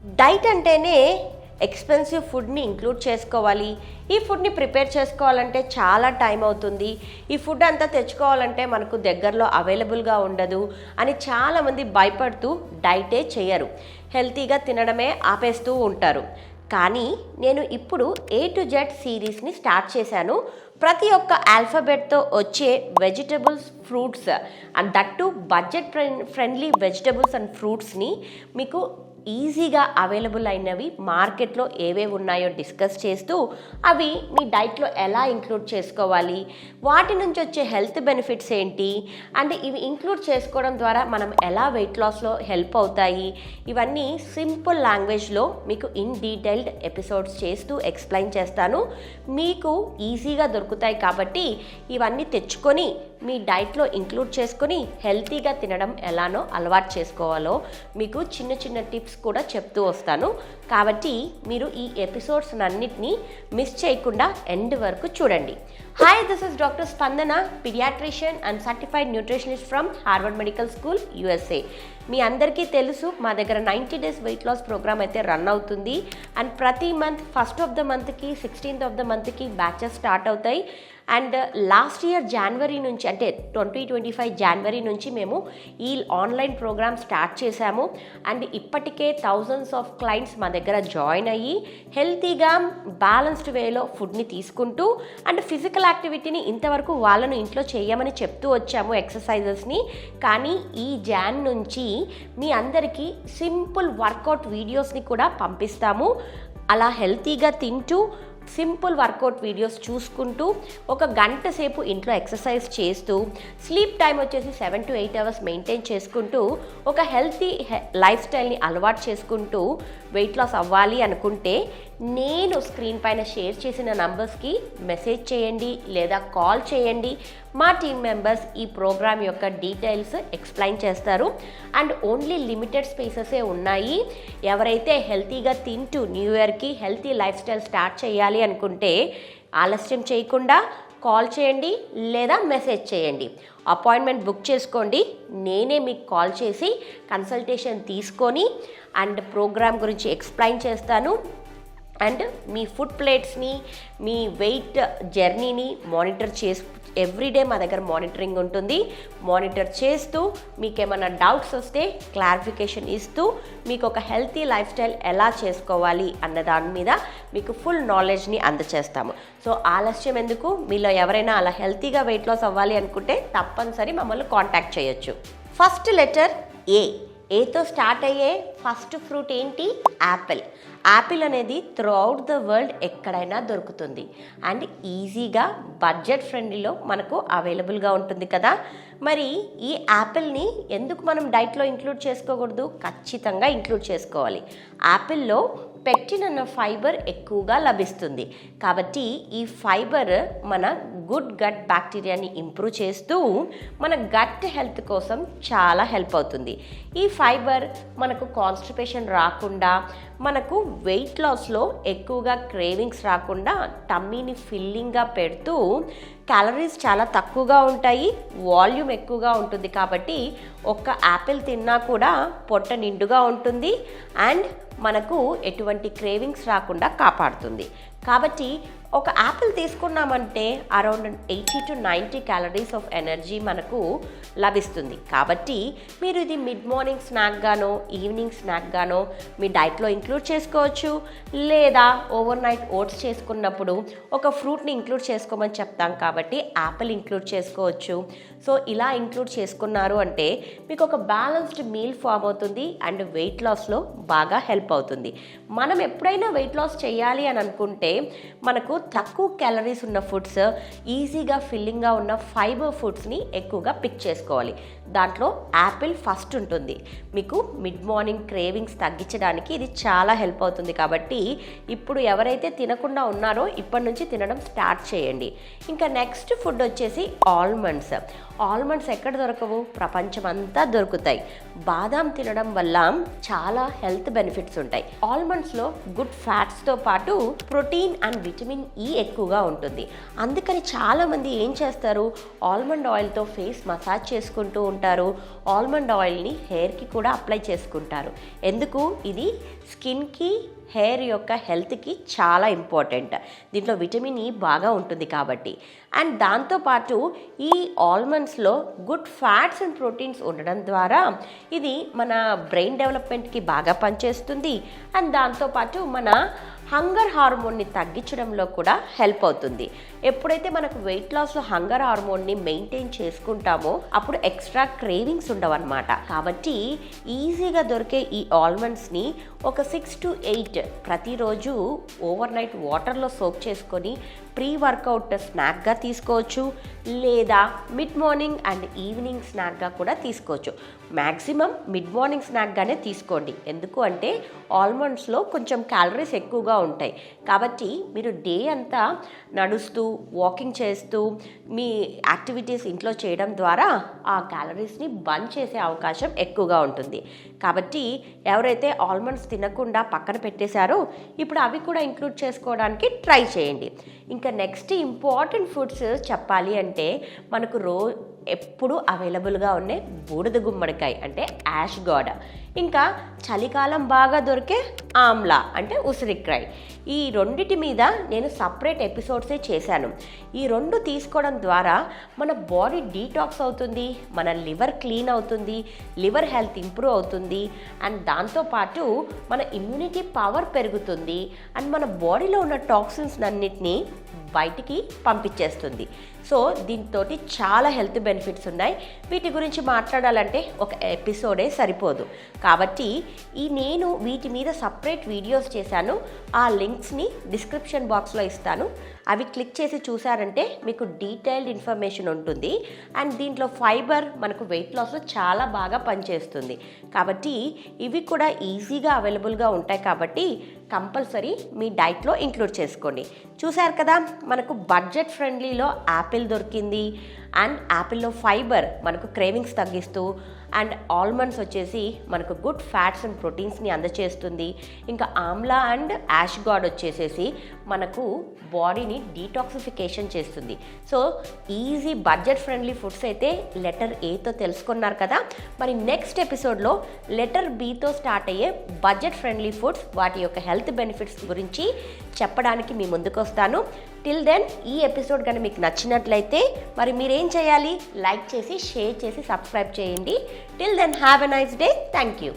Diet అంటేనే expensive ఫుడ్ని include చేసుకోవాలి. ఈ ఫుడ్ని ప్రిపేర్ చేసుకోవాలంటే చాలా టైం అవుతుంది. ఈ ఫుడ్ అంతా తెచ్చుకోవాలంటే మనకు దగ్గరలో అవైలబుల్గా ఉండదు అని చాలామంది భయపడుతూ డైటే చేయరు, హెల్తీగా తినడమే ఆపేస్తూ ఉంటారు. కానీ నేను ఇప్పుడు A to Z సిరీస్ని స్టార్ట్ చేశాను. ప్రతి ఒక్క ఆల్ఫాబెట్తో వచ్చే vegetables, fruits and that to budget friendly vegetables and ఫ్రూట్స్ని మీకు ఈజీగా అవైలబుల్ అయినవి మార్కెట్లో ఏవేవి ఉన్నాయో డిస్కస్ చేస్తూ అవి మీ డైట్లో ఎలా ఇంక్లూడ్ చేసుకోవాలి, వాటి నుంచి వచ్చే హెల్త్ బెనిఫిట్స్ ఏంటి, అండ్ ఇవి ఇంక్లూడ్ చేసుకోవడం ద్వారా మనం ఎలా వెయిట్ లాస్లో హెల్ప్ అవుతాయి, ఇవన్నీ సింపుల్ లాంగ్వేజ్లో మీకు ఇన్ డీటెయిల్డ్ ఎపిసోడ్స్ చేస్తూ ఎక్స్ప్లెయిన్ చేస్తాను. మీకు ఈజీగా దొరుకుతాయి కాబట్టి ఇవన్నీ తెచ్చుకొని మీ డైట్లో ఇంక్లూడ్ చేసుకొని హెల్తీగా తినడం ఎలానో అలవాటు చేసుకోవాలో మీకు చిన్న చిన్న టిప్స్ కూడా చెప్తూ వస్తాను. కాబట్టి మీరు ఈ ఎపిసోడ్స్ అన్నిటినీ మిస్ చేయకుండా ఎండ్ వరకు చూడండి. Hi, this is doctor Spandana, pediatrician and certified nutritionist from Harvard medical school, USA. మీ అందరికీ తెలుసు మా దగ్గర 90 days వెయిట్ లాస్ ప్రోగ్రామ్ అయితే రన్ అవుతుంది. అండ్ ప్రతి మంత్ ఫస్ట్ ఆఫ్ ద మంత్కి 16th of the monthకి బ్యాచెస్ స్టార్ట్ అవుతాయి. అండ్ లాస్ట్ ఇయర్ జనవరి నుంచి అంటే 2025 జనవరి నుంచి మేము ఈ ఆన్లైన్ ప్రోగ్రామ్ స్టార్ట్ చేశాము. అండ్ ఇప్పటికే థౌజండ్స్ ఆఫ్ క్లయింట్స్ మా దగ్గర జాయిన్ అయ్యి హెల్తీగా బ్యాలెన్స్డ్ వేలో ఫుడ్ని తీసుకుంటూ అండ్ ఫిజికల్ యాక్టివిటీని ఇంతవరకు వాళ్ళను ఇంట్లో చేయమని చెప్తూ వచ్చాము, ఎక్సర్సైజెస్ని. కానీ ఈ జాన్ నుంచి మీ అందరికీ సింపుల్ వర్కౌట్ వీడియోస్ని కూడా పంపిస్తాము. అలా హెల్తీగా తింటూ సింపుల్ వర్కౌట్ వీడియోస్ చూసుకుంటూ 1 గంట సేపు ఇంట్లో ఎక్సర్సైజ్ చేస్తూ స్లీప్ టైం వచ్చేసి 7 to 8 hours మెయింటైన్ చేసుకుంటూ ఒక హెల్తీ లైఫ్ స్టైల్ని అలవాటు చేసుకుంటూ వెయిట్ లాస్ అవ్వాలి అనుకుంటే నేను స్క్రీన్ పైన షేర్ చేసిన నంబర్స్కి మెసేజ్ చేయండి లేదా కాల్ చేయండి. మా టీమ్ మెంబర్స్ ఈ ప్రోగ్రామ్ యొక్క డీటెయిల్స్ ఎక్స్ప్లెయిన్ చేస్తారు. అండ్ ఓన్లీ లిమిటెడ్ స్పేసెసే ఉన్నాయి. ఎవరైతే హెల్తీగా తింటూ న్యూ ఇయర్కి హెల్తీ లైఫ్ స్టైల్ స్టార్ట్ చేయాలి అనుకుంటే ఆలస్యం చేయకుండా కాల్ చేయండి లేదా మెసేజ్ చేయండి. అపాయింట్మెంట్ బుక్ చేసుకోండి. నేనే మీకు కాల్ చేసి కన్సల్టేషన్ తీసుకొని అండ్ ప్రోగ్రామ్ గురించి ఎక్స్ప్లెయిన్ చేస్తాను. అండ్ మీ ఫుడ్ ప్లేట్స్ని, మీ వెయిట్ జర్నీని మానిటర్ ఎవ్రీడే మా దగ్గర మానిటరింగ్ ఉంటుంది. మానిటర్ చేస్తూ మీకు ఏమైనా డౌట్స్ వస్తే క్లారిఫికేషన్ ఇస్తూ మీకు ఒక హెల్తీ లైఫ్ స్టైల్ ఎలా చేసుకోవాలి అన్న దాని మీద మీకు ఫుల్ నాలెడ్జ్ని అందచేస్తాము. సో ఆలస్యం ఎందుకు, మీలో ఎవరైనా అలా హెల్తీగా వెయిట్ లాస్ అవ్వాలి అనుకుంటే తప్పనిసరి మమ్మల్ని కాంటాక్ట్ చేయొచ్చు. ఫస్ట్ లెటర్ ఏతో స్టార్ట్ అయ్యే ఫస్ట్ ఫ్రూట్ ఏంటి? యాపిల్. యాపిల్ అనేది త్రూ అవుట్ ద వరల్డ్ ఎక్కడైనా దొరుకుతుంది అండ్ ఈజీగా బడ్జెట్ ఫ్రెండ్లీలో మనకు అవైలబుల్గా ఉంటుంది కదా. మరి ఈ యాపిల్ని ఎందుకు మనం డైట్లో ఇంక్లూడ్ చేసుకోకూడదు? ఖచ్చితంగా ఇంక్లూడ్ చేసుకోవాలి. యాపిల్లో పెక్టిన్ అన్న ఫైబర్ ఎక్కువగా లభిస్తుంది. కాబట్టి ఈ ఫైబర్ మన గుడ్ గట్ బ్యాక్టీరియాని ఇంప్రూవ్ చేస్తూ మన గట్ హెల్త్ కోసం చాలా హెల్ప్ అవుతుంది. ఈ ఫైబర్ మనకు కాన్స్టిపేషన్ రాకుండా, మనకు వెయిట్ లాస్లో ఎక్కువగా క్రేవింగ్స్ రాకుండా టమ్మీని ఫిల్లింగ్గా పెడుతూ క్యాలరీస్ చాలా తక్కువగా ఉంటాయి, వాల్యూమ్ ఎక్కువగా ఉంటుంది. కాబట్టి ఒక్క యాపిల్ తిన్నా కూడా పొట్ట నిండుగా ఉంటుంది అండ్ మనకు ఎటువంటి క్రేవింగ్స్ రాకుండా కాపాడుతుంది. కాబట్టి ఒక యాపిల్ తీసుకున్నామంటే around 80 to 90 calories of energy మనకు లభిస్తుంది. కాబట్టి మీరు ఇది మిడ్ మార్నింగ్ స్నాక్ గానో ఈవినింగ్ స్నాక్ గానో మీ డైట్లో ఇంక్లూడ్ చేసుకోవచ్చు. లేదా ఓవర్ నైట్ ఓట్స్ చేసుకున్నప్పుడు ఒక ఫ్రూట్ని ఇంక్లూడ్ చేసుకోమని చెప్తాం కాబట్టి యాపిల్ ఇంక్లూడ్ చేసుకోవచ్చు. సో ఇలా ఇంక్లూడ్ చేసుకున్నారు అంటే మీకు ఒక బ్యాలెన్స్డ్ మీల్ ఫామ్ అవుతుంది అండ్ వెయిట్ లాస్లో బాగా హెల్ప్ అవుతుంది. మనం ఎప్పుడైనా వెయిట్ లాస్ చేయాలి అని అనుకుంటే మనకు తక్కువ క్యాలరీస్ ఉన్న ఫుడ్స్, ఈజీగా ఫిల్లింగ్గా ఉన్న ఫైబర్ ఫుడ్స్ని ఎక్కువగా పిక్ చేసుకోవాలి. దాంట్లో యాపిల్ ఫస్ట్ ఉంటుంది. మీకు మిడ్ మార్నింగ్ క్రేవింగ్స్ తగ్గించడానికి ఇది చాలా హెల్ప్ అవుతుంది. కాబట్టి ఇప్పుడు ఎవరైతే తినకుండా ఉన్నారో ఇప్పటి నుంచి తినడం స్టార్ట్ చేయండి. ఇంకా నెక్స్ట్ ఫుడ్ వచ్చేసి ఆల్మండ్స్. ఆల్మండ్స్ ఎక్కడ దొరకవు? ప్రపంచమంతా దొరుకుతాయి. బాదాం తినడం వల్ల చాలా హెల్త్ బెనిఫిట్స్ ఉంటాయి. ఆల్మండ్స్లో గుడ్ ఫ్యాట్స్తో పాటు ప్రోటీన్ అండ్ విటమిన్ ఈ ఎక్కువగా ఉంటుంది. అందుకని చాలామంది ఏం చేస్తారు, ఆల్మండ్ ఆయిల్తో ఫేస్ మసాజ్ చేసుకుంటూ ఉంటారు. ఆల్మండ్ ఆయిల్ని హెయిర్కి కూడా అప్లై చేసుకుంటారు. ఎందుకు? ఇది స్కిన్కి, హెయిర్ యొక్క హెల్త్కి చాలా ఇంపార్టెంట్. దీంట్లో విటమిన్ ఈ బాగా ఉంటుంది కాబట్టి. అండ్ దాంతోపాటు ఈ ఆల్మండ్స్లో గుడ్ ఫ్యాట్స్ అండ్ ప్రోటీన్స్ ఉండడం ద్వారా ఇది మన బ్రెయిన్ డెవలప్మెంట్కి బాగా పనిచేస్తుంది. అండ్ దాంతోపాటు మన హంగర్ హార్మోన్ని తగ్గించడంలో కూడా హెల్ప్ అవుతుంది. ఎప్పుడైతే మనకు వెయిట్ లాస్లో హంగర్ హార్మోన్ని మెయింటైన్ చేసుకుంటామో అప్పుడు ఎక్స్ట్రా క్రేవింగ్స్ ఉండవన్నమాట. కాబట్టి ఈజీగా దొరికే ఈ ఆల్మండ్స్ని ఒక 6 to 8 ప్రతిరోజు ఓవర్ నైట్ వాటర్లో సోక్ చేసుకొని ప్రీ వర్కౌట్ స్నాక్గా తీసుకోవచ్చు, లేదా మిడ్ మార్నింగ్ అండ్ ఈవినింగ్ స్నాక్గా కూడా తీసుకోవచ్చు. మ్యాక్సిమం మిడ్ మార్నింగ్ స్నాక్గానే తీసుకోండి. ఎందుకు అంటే ఆల్మండ్స్లో కొంచెం క్యాలరీస్ ఎక్కువగా ఉంటాయి. కాబట్టి మీరు డే అంతా నడుస్తూ, వాకింగ్ చేస్తూ, మీ యాక్టివిటీస్ ఇంట్లో చేయడం ద్వారా ఆ క్యాలరీస్ని బర్న్ చేసే అవకాశం ఎక్కువగా ఉంటుంది. కాబట్టి ఎవరైతే ఆల్మండ్స్ తినకుండా పక్కన పెట్టేశారో ఇప్పుడు అవి కూడా ఇంక్లూడ్ చేసుకోవడానికి ట్రై చేయండి. ఇంకా నెక్స్ట్ ఇంపార్టెంట్ ఫుడ్స్ చెప్పాలి అంటే మనకు ఎప్పుడు అవైలబుల్గా ఉండే బూడిద గుమ్మడికాయ అంటే యాష్ గార్డ్, ఇంకా చలికాలం బాగా దొరికే ఆమ్లా అంటే ఉసిరికాయ. ఈ రెండిటి మీద నేను సపరేట్ ఎపిసోడ్సే చేశాను. ఈ రెండు తీసుకోవడం ద్వారా మన బాడీ డీటాక్స్ అవుతుంది, మన లివర్ క్లీన్ అవుతుంది, లివర్ హెల్త్ ఇంప్రూవ్ అవుతుంది. అండ్ దాంతోపాటు మన ఇమ్యూనిటీ పవర్ పెరుగుతుంది. అండ్ మన బాడీలో ఉన్న టాక్సిన్స్ అన్నిటినీ బయటికి పంపించేస్తుంది. సో దీంతో చాలా హెల్త్ బెనిఫిట్స్ ఉన్నాయి. వీటి గురించి మాట్లాడాలంటే ఒక ఎపిసోడే సరిపోదు. కాబట్టి నేను వీటి మీద సపరేట్ వీడియోస్ చేశాను. ఆ లింక్స్ని డిస్క్రిప్షన్ బాక్స్లో ఇస్తాను. అవి క్లిక్ చేసి చూసారంటే మీకు డీటెయిల్డ్ ఇన్ఫర్మేషన్ ఉంటుంది. అండ్ దీంట్లో ఫైబర్ మనకు వెయిట్ లాస్లో చాలా బాగా పనిచేస్తుంది. కాబట్టి ఇవి కూడా ఈజీగా అవైలబుల్గా ఉంటాయి. కాబట్టి కంపల్సరీ మీ డైట్లో ఇంక్లూడ్ చేసుకోండి. చూశారు కదా, మనకు బడ్జెట్ ఫ్రెండ్లీలో యాపిల్ దొరికింది. అండ్ యాపిల్లో ఫైబర్ మనకు క్రేవింగ్స్ తగ్గిస్తూ, అండ్ ఆల్మండ్స్ వచ్చేసి మనకు గుడ్ ఫ్యాట్స్ అండ్ ప్రోటీన్స్ని అందచేస్తుంది. ఇంకా ఆమ్లా అండ్ యాష్ గార్డ్ వచ్చేసేసి మనకు బాడీని డీటాక్సిఫికేషన్ చేస్తుంది. So easy budget friendly foods అయితే లెటర్ ఏతో తెలుసుకున్నారు కదా. మరి నెక్స్ట్ ఎపిసోడ్లో లెటర్ బితో స్టార్ట్ అయ్యే బడ్జెట్ ఫ్రెండ్లీ ఫుడ్స్, వాటి యొక్క హెల్త్ బెనిఫిట్స్ గురించి చెప్పడానికి మీ ముందుకు వస్తాను. టిల్ దెన్ ఈ ఎపిసోడ్ కానీ మీకు నచ్చినట్లయితే మరి మీరేం చేయాలి? లైక్ చేసి, షేర్ చేసి, సబ్స్క్రైబ్ చేయండి. Till then have a nice day. Thank you.